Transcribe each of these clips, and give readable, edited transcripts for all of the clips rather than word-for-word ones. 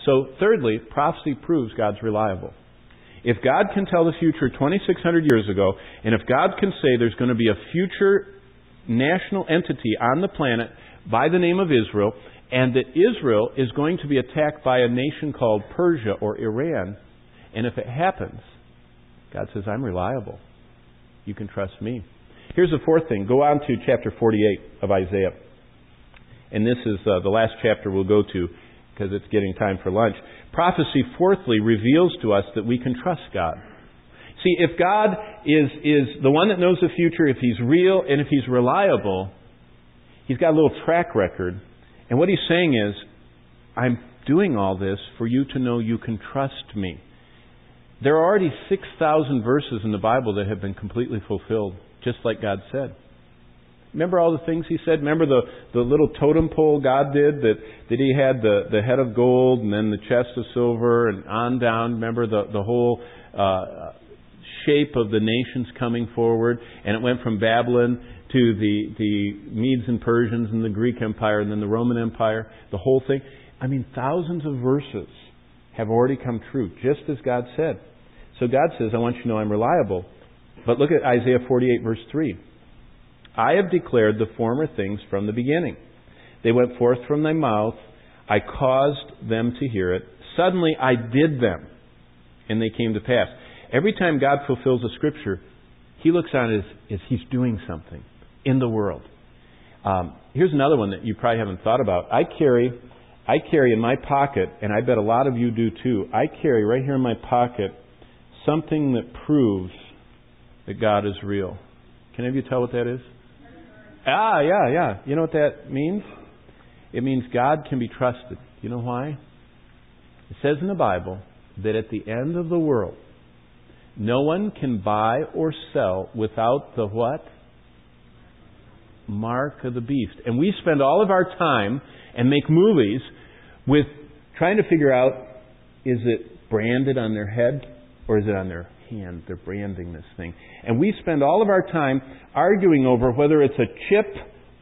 So, thirdly, prophecy proves God's reliable. If God can tell the future 2,600 years ago, and if God can say there's going to be a future national entity on the planet by the name of Israel, and that Israel is going to be attacked by a nation called Persia or Iran, and if it happens, God says, I'm reliable. You can trust me. Here's the fourth thing. Go on to chapter 48 of Isaiah. And this is the last chapter we'll go to because it's getting time for lunch. Prophecy, fourthly, reveals to us that we can trust God. See, if God is the one that knows the future, if He's real and if He's reliable, He's got a little track record. And what He's saying is, I'm doing all this for you to know you can trust me. There are already 6,000 verses in the Bible that have been completely fulfilled, just like God said. Remember all the things He said? Remember the little totem pole God did? That He had the head of gold and then the chest of silver and on down. Remember the whole shape of the nations coming forward? And it went from Babylon to the Medes and Persians and the Greek Empire and then the Roman Empire. The whole thing. I mean, thousands of verses have already come true, just as God said. So God says, I want you to know I'm reliable. But look at Isaiah 48, verse 3. I have declared the former things from the beginning. They went forth from thy mouth. I caused them to hear it. Suddenly I did them, and they came to pass. Every time God fulfills a scripture, He looks on it as He's doing something in the world. Here's another one that you probably haven't thought about. I carry in my pocket, and I bet a lot of you do too, I carry right here in my pocket something that proves that God is real. Can any of you tell what that is? Yeah. You know what that means? It means God can be trusted. You know why? It says in the Bible that at the end of the world, no one can buy or sell without the what? Mark of the beast. And we spend all of our time and make movies with trying to figure out, is it branded on their head or is it on their hand? They're branding this thing. And we spend all of our time arguing over whether it's a chip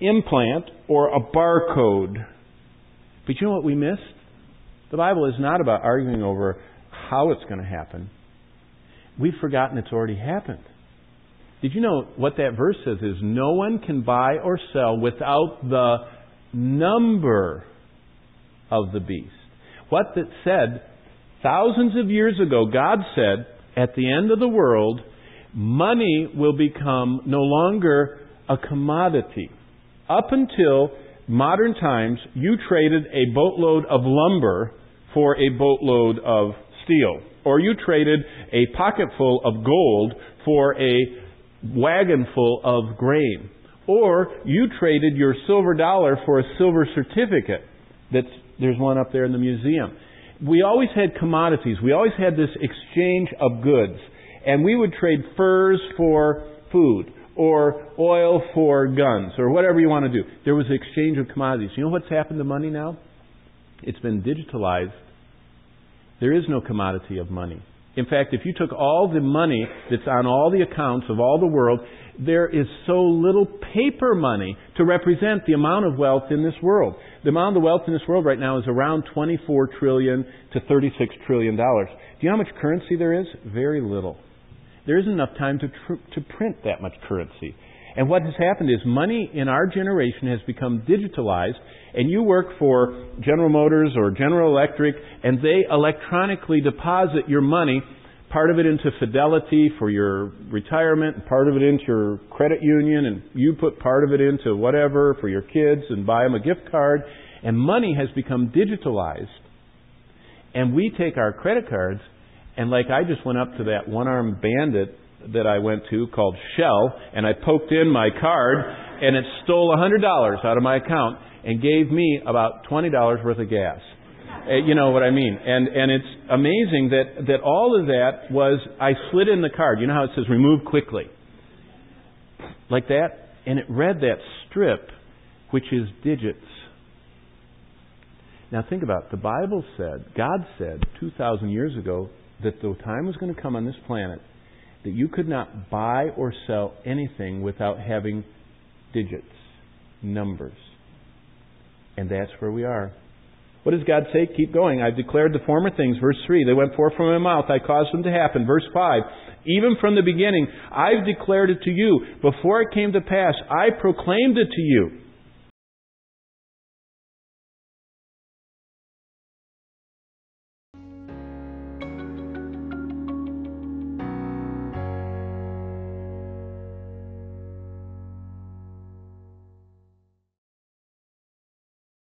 implant or a barcode. But you know what we missed? The Bible is not about arguing over how it's going to happen. We've forgotten it's already happened. Did you know what that verse says is no one can buy or sell without the number of the beast. What that said, thousands of years ago, God said, at the end of the world, money will become no longer a commodity. Up until modern times, you traded a boatload of lumber for a boatload of steel. Or you traded a pocketful of gold for a wagon full of grain. Or you traded your silver dollar for a silver certificate. There's one up there in the museum. We always had commodities. We always had this exchange of goods. And we would trade furs for food or oil for guns or whatever you want to do. There was an exchange of commodities. You know what's happened to money now? It's been digitalized. There is no commodity of money. In fact, if you took all the money that's on all the accounts of all the world, there is so little paper money to represent the amount of wealth in this world. The amount of the wealth in this world right now is around $24 trillion to $36 trillion. Do you know how much currency there is? Very little. There isn't enough time to print that much currency. And what has happened is money in our generation has become digitalized, and you work for General Motors or General Electric, and they electronically deposit your money, part of it into Fidelity for your retirement, and part of it into your credit union, and you put part of it into whatever for your kids and buy them a gift card. And money has become digitalized. And we take our credit cards, and like I just went up to that one-armed bandit that I went to called Shell, and I poked in my card, and it stole $100 out of my account and gave me about $20 worth of gas. You know what I mean? And it's amazing that all of that was, I slid in the card. You know how it says remove quickly? Like that. And it read that strip, which is digits. Now think about it. The Bible said, God said 2,000 years ago that the time was going to come on this planet that you could not buy or sell anything without having digits, numbers. And that's where we are. What does God say? Keep going. I've declared the former things. Verse 3. They went forth from my mouth. I caused them to happen. Verse 5. Even from the beginning, I've declared it to you. Before it came to pass, I proclaimed it to you.